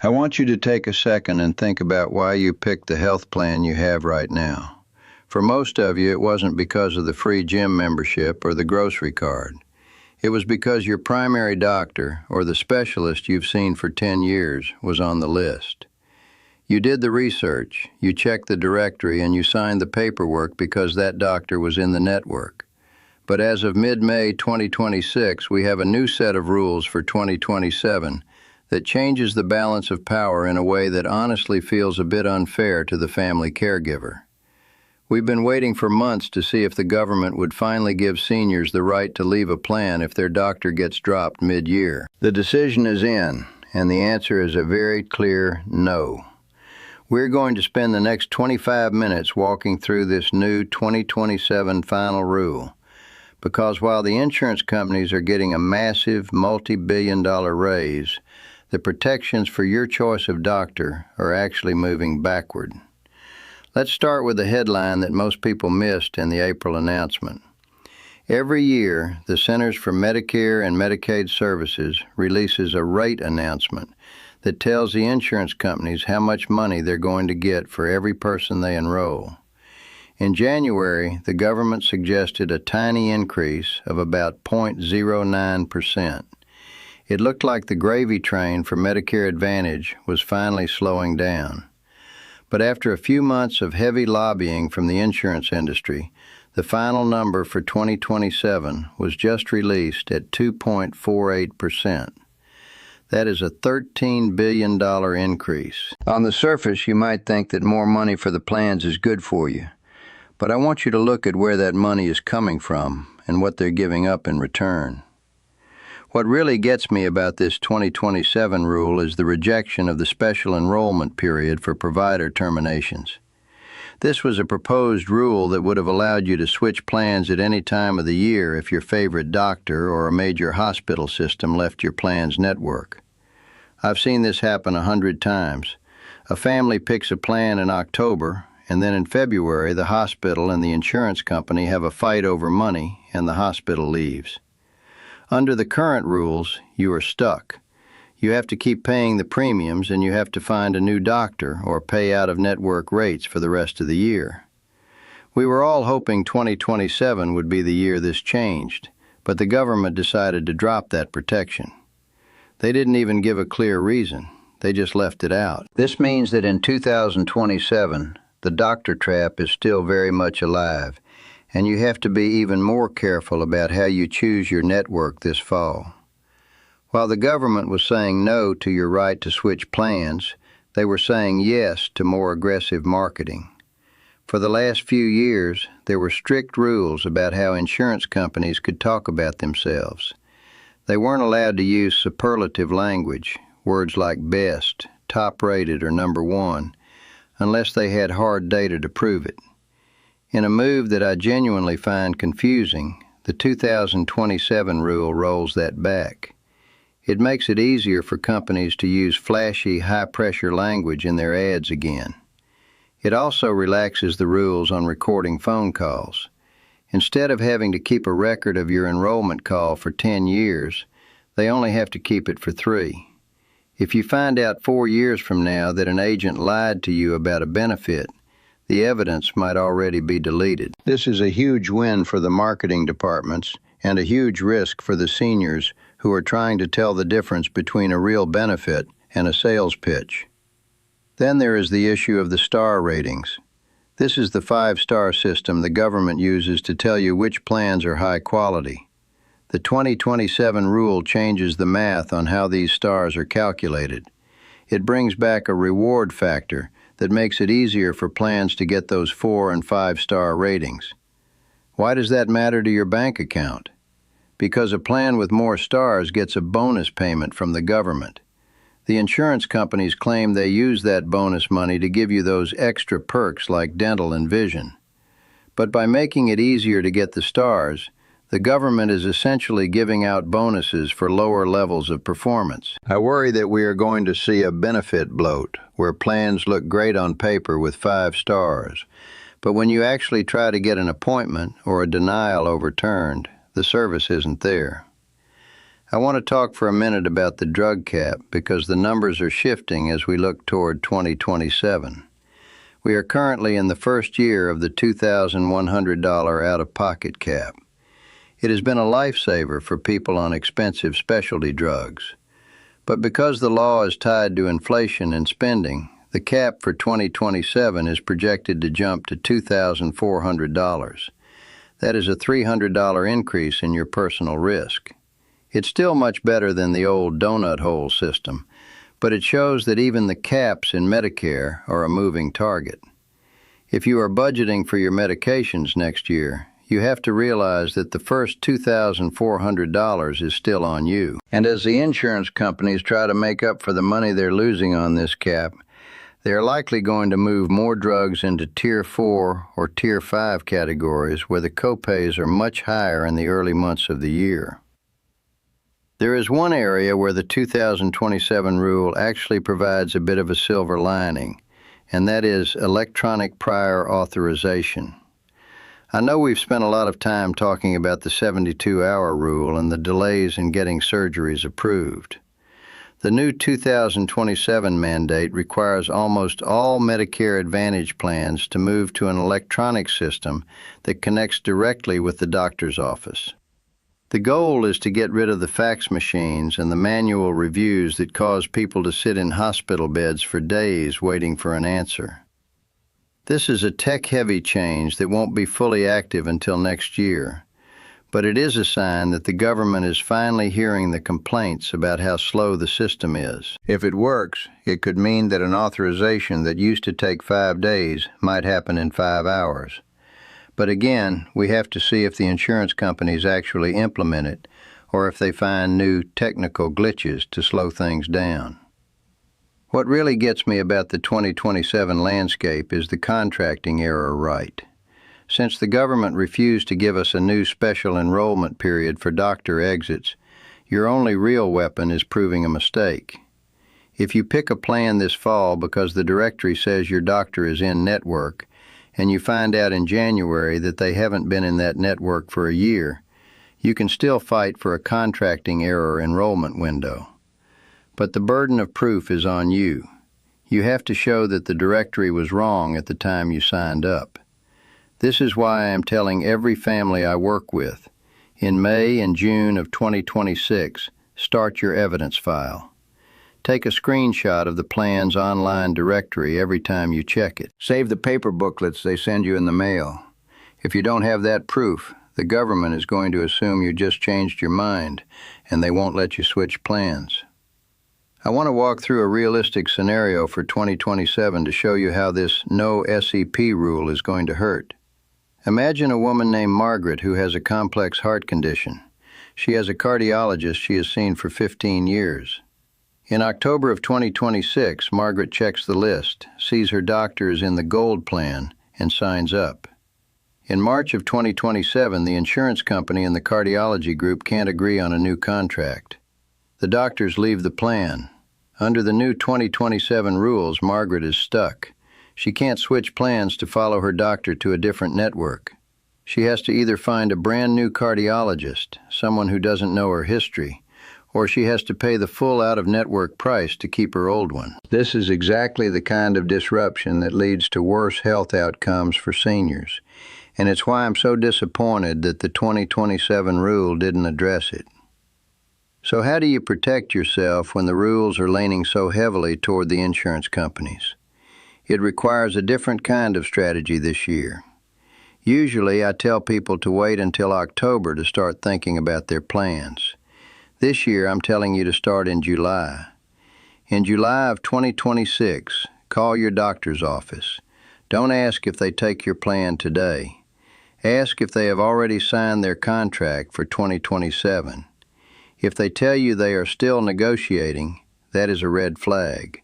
I want you to take a second and think about why you picked the health plan you have right now. For most of you, it wasn't because of the free gym membership or the grocery card. It was because your primary doctor, or the specialist you've seen for 10 years, was on the list. You did the research, you checked the directory, and you signed the paperwork because that doctor was in the network. But as of mid-May 2026, we have a new set of rules for 2027 that changes the balance of power in a way that honestly feels a bit unfair to the family caregiver. We've been waiting for months to see if the government would finally give seniors the right to leave a plan if their doctor gets dropped mid-year. The decision is in, and the answer is a very clear no. We're going to spend the next 25 minutes walking through this new 2027 final rule, because while the insurance companies are getting a massive multi-billion-dollar raise, the protections for your choice of doctor are actually moving backward. Let's start with the headline that most people missed in the April announcement. Every year, the Centers for Medicare and Medicaid Services releases a rate announcement that tells the insurance companies how much money they're going to get for every person they enroll. In January, the government suggested a tiny increase of about 0.09%. It looked like the gravy train for Medicare Advantage was finally slowing down. But after a few months of heavy lobbying from the insurance industry, the final number for 2027 was just released at 2.48%. That is a $13 billion increase. On the surface, you might think that more money for the plans is good for you. But I want you to look at where that money is coming from and what they're giving up in return. What really gets me about this 2027 rule is the rejection of the special enrollment period for provider terminations. This was a proposed rule that would have allowed you to switch plans at any time of the year if your favorite doctor or a major hospital system left your plan's network. I've seen this happen 100 times. A family picks a plan in October, and then in February the hospital and the insurance company have a fight over money, and the hospital leaves. Under the current rules, you are stuck. You have to keep paying the premiums, and you have to find a new doctor or pay out-of-network rates for the rest of the year. We were all hoping 2027 would be the year this changed, but the government decided to drop that protection. They didn't even give a clear reason. They just left it out. This means that in 2027, the doctor trap is still very much alive, and you have to be even more careful about how you choose your network this fall. While the government was saying no to your right to switch plans, they were saying yes to more aggressive marketing. For the last few years, there were strict rules about how insurance companies could talk about themselves. They weren't allowed to use superlative language, words like best, top-rated, or number one, unless they had hard data to prove it. In a move that I genuinely find confusing, the 2027 rule rolls that back. It makes it easier for companies to use flashy, high-pressure language in their ads again. It also relaxes the rules on recording phone calls. Instead of having to keep a record of your enrollment call for 10 years, they only have to keep it for 3. If you find out 4 years from now that an agent lied to you about a benefit, the evidence might already be deleted. This is a huge win for the marketing departments and a huge risk for the seniors who are trying to tell the difference between a real benefit and a sales pitch. Then there is the issue of the star ratings. This is the 5-star system the government uses to tell you which plans are high quality. The 2027 rule changes the math on how these stars are calculated. It brings back a reward factor that makes it easier for plans to get those 4- and 5-star ratings. Why does that matter to your bank account? Because a plan with more stars gets a bonus payment from the government. The insurance companies claim they use that bonus money to give you those extra perks like dental and vision. But by making it easier to get the stars, the government is essentially giving out bonuses for lower levels of performance. I worry that we are going to see a benefit bloat, where plans look great on paper with 5 stars, but when you actually try to get an appointment or a denial overturned, the service isn't there. I want to talk for a minute about the drug cap because the numbers are shifting as we look toward 2027. We are currently in the first year of the $2,100 out-of-pocket cap. It has been a lifesaver for people on expensive specialty drugs. But because the law is tied to inflation and spending, the cap for 2027 is projected to jump to $2,400. That is a $300 increase in your personal risk. It's still much better than the old donut hole system, but it shows that even the caps in Medicare are a moving target. If you are budgeting for your medications next year, you have to realize that the first $2,400 is still on you. And as the insurance companies try to make up for the money they're losing on this cap, they are likely going to move more drugs into Tier 4 or Tier 5 categories where the copays are much higher in the early months of the year. There is one area where the 2027 rule actually provides a bit of a silver lining, and that is electronic prior authorization. I know we've spent a lot of time talking about the 72-hour rule and the delays in getting surgeries approved. The new 2027 mandate requires almost all Medicare Advantage plans to move to an electronic system that connects directly with the doctor's office. The goal is to get rid of the fax machines and the manual reviews that cause people to sit in hospital beds for days waiting for an answer. This is a tech-heavy change that won't be fully active until next year, but it is a sign that the government is finally hearing the complaints about how slow the system is. If it works, it could mean that an authorization that used to take 5 days might happen in 5 hours. But again, we have to see if the insurance companies actually implement it or if they find new technical glitches to slow things down. What really gets me about the 2027 landscape is the contracting error right. Since the government refused to give us a new special enrollment period for doctor exits, your only real weapon is proving a mistake. If you pick a plan this fall because the directory says your doctor is in network, and you find out in January that they haven't been in that network for a year, you can still fight for a contracting error enrollment window. But the burden of proof is on you. You have to show that the directory was wrong at the time you signed up. This is why I am telling every family I work with, in May and June of 2026, start your evidence file. Take a screenshot of the plan's online directory every time you check it. Save the paper booklets they send you in the mail. If you don't have that proof, the government is going to assume you just changed your mind, and they won't let you switch plans. I want to walk through a realistic scenario for 2027 to show you how this no SEP rule is going to hurt. Imagine a woman named Margaret who has a complex heart condition. She has a cardiologist she has seen for 15 years. In October of 2026, Margaret checks the list, sees her doctor is in the Gold plan, and signs up. In March of 2027, the insurance company and the cardiology group can't agree on a new contract. The doctors leave the plan. Under the new 2027 rules, Margaret is stuck. She can't switch plans to follow her doctor to a different network. She has to either find a brand new cardiologist, someone who doesn't know her history, or she has to pay the full out-of-network price to keep her old one. This is exactly the kind of disruption that leads to worse health outcomes for seniors, and it's why I'm so disappointed that the 2027 rule didn't address it. So how do you protect yourself when the rules are leaning so heavily toward the insurance companies? It requires a different kind of strategy this year. Usually, I tell people to wait until October to start thinking about their plans. This year, I'm telling you to start in July. In July of 2026, call your doctor's office. Don't ask if they take your plan today. Ask if they have already signed their contract for 2027. If they tell you they are still negotiating, that is a red flag.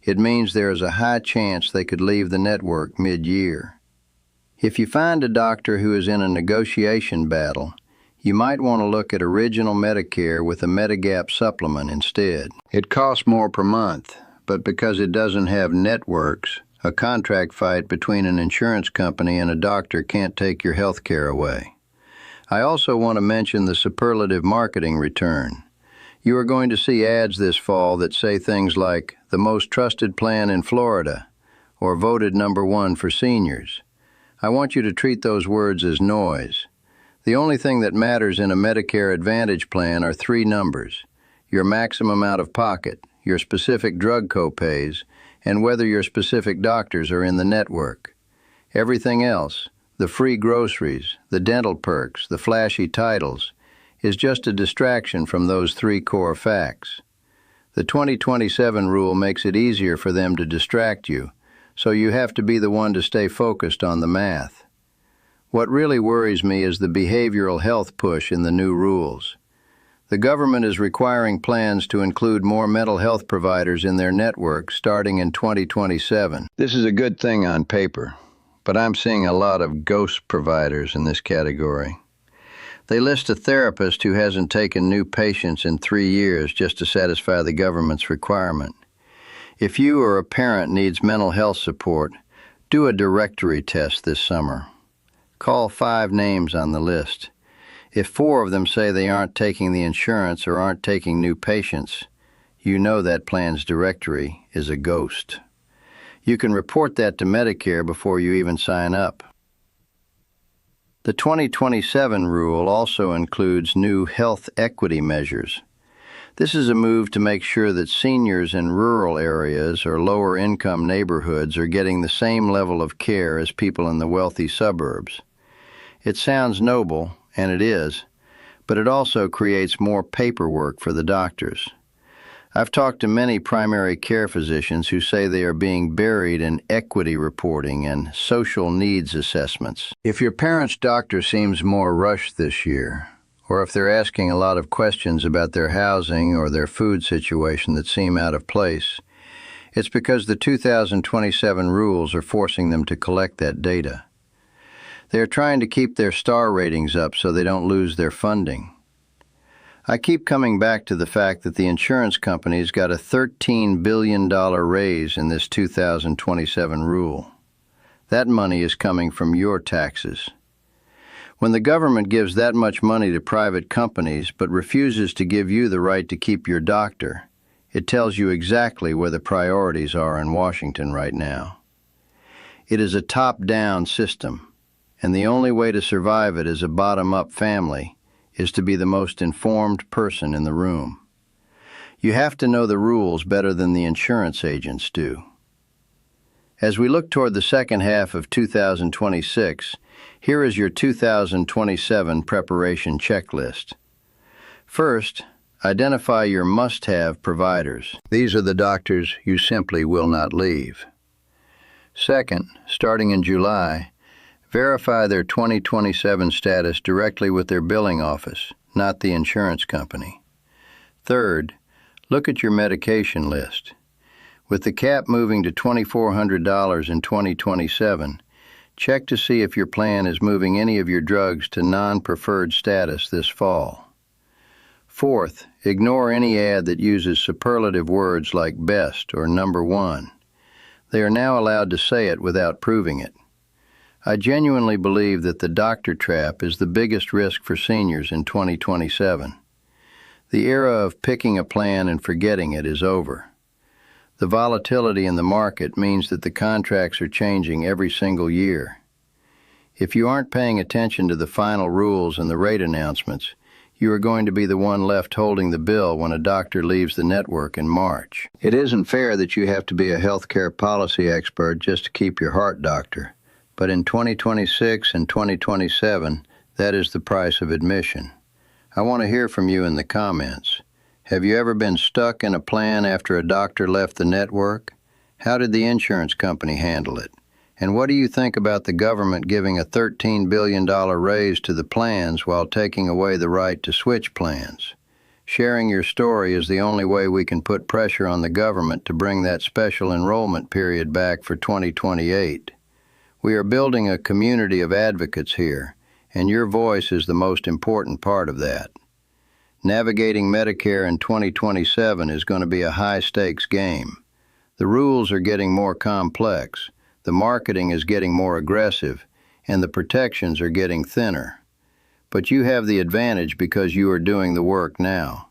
It means there is a high chance they could leave the network mid-year. If you find a doctor who is in a negotiation battle, you might want to look at original Medicare with a Medigap supplement instead. It costs more per month, but because it doesn't have networks, a contract fight between an insurance company and a doctor can't take your health care away. I also want to mention the superlative marketing return. You are going to see ads this fall that say things like, "the most trusted plan in Florida," or "voted #1 for seniors." I want you to treat those words as noise. The only thing that matters in a Medicare Advantage plan are three numbers: your maximum out-of-pocket, your specific drug copays, and whether your specific doctors are in the network. Everything else, the free groceries, the dental perks, the flashy titles, is just a distraction from those three core facts. The 2027 rule makes it easier for them to distract you, so you have to be the one to stay focused on the math. What really worries me is the behavioral health push in the new rules. The government is requiring plans to include more mental health providers in their network starting in 2027. This is a good thing on paper, but I'm seeing a lot of ghost providers in this category. They list a therapist who hasn't taken new patients in 3 years just to satisfy the government's requirement. If you or a parent needs mental health support, do a directory test this summer. Call 5 names on the list. If 4 of them say they aren't taking the insurance or aren't taking new patients, you know that plan's directory is a ghost. You can report that to Medicare before you even sign up. The 2027 rule also includes new health equity measures. This is a move to make sure that seniors in rural areas or lower-income neighborhoods are getting the same level of care as people in the wealthy suburbs. It sounds noble, and it is, but it also creates more paperwork for the doctors. I've talked to many primary care physicians who say they are being buried in equity reporting and social needs assessments. If your parent's doctor seems more rushed this year, or if they're asking a lot of questions about their housing or their food situation that seem out of place, it's because the 2027 rules are forcing them to collect that data. They are trying to keep their star ratings up so they don't lose their funding. I keep coming back to the fact that the insurance companies got a $13 billion raise in this 2027 rule. That money is coming from your taxes. When the government gives that much money to private companies but refuses to give you the right to keep your doctor, it tells you exactly where the priorities are in Washington right now. It is a top-down system, and the only way to survive it as a bottom-up family is to be the most informed person in the room. You have to know the rules better than the insurance agents do. As we look toward the second half of 2026, here is your 2027 preparation checklist. First, identify your must-have providers. These are the doctors you simply will not leave. Second, starting in July, verify their 2027 status directly with their billing office, not the insurance company. Third, look at your medication list. With the cap moving to $2,400 in 2027, check to see if your plan is moving any of your drugs to non-preferred status this fall. Fourth, ignore any ad that uses superlative words like best or #1. They are now allowed to say it without proving it. I genuinely believe that the doctor trap is the biggest risk for seniors in 2027. The era of picking a plan and forgetting it is over. The volatility in the market means that the contracts are changing every single year. If you aren't paying attention to the final rules and the rate announcements, you are going to be the one left holding the bill when a doctor leaves the network in March. It isn't fair that you have to be a healthcare policy expert just to keep your heart doctor. But in 2026 and 2027, that is the price of admission. I want to hear from you in the comments. Have you ever been stuck in a plan after a doctor left the network? How did the insurance company handle it? And what do you think about the government giving a $13 billion raise to the plans while taking away the right to switch plans? Sharing your story is the only way we can put pressure on the government to bring that special enrollment period back for 2028. We are building a community of advocates here, and your voice is the most important part of that. Navigating Medicare in 2027 is going to be a high-stakes game. The rules are getting more complex, the marketing is getting more aggressive, and the protections are getting thinner. But you have the advantage because you are doing the work now.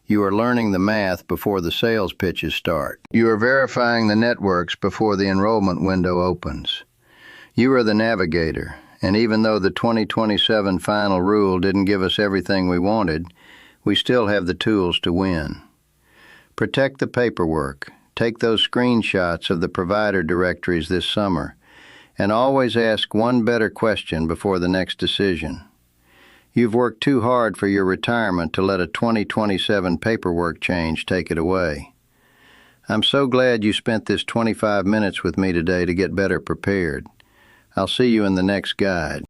You are learning the math before the sales pitches start. You are verifying the networks before the enrollment window opens. You are the navigator, and even though the 2027 final rule didn't give us everything we wanted, we still have the tools to win. Protect the paperwork. Take those screenshots of the provider directories this summer, and always ask one better question before the next decision. You've worked too hard for your retirement to let a 2027 paperwork change take it away. I'm so glad you spent this 25 minutes with me today to get better prepared. I'll see you in the next guide.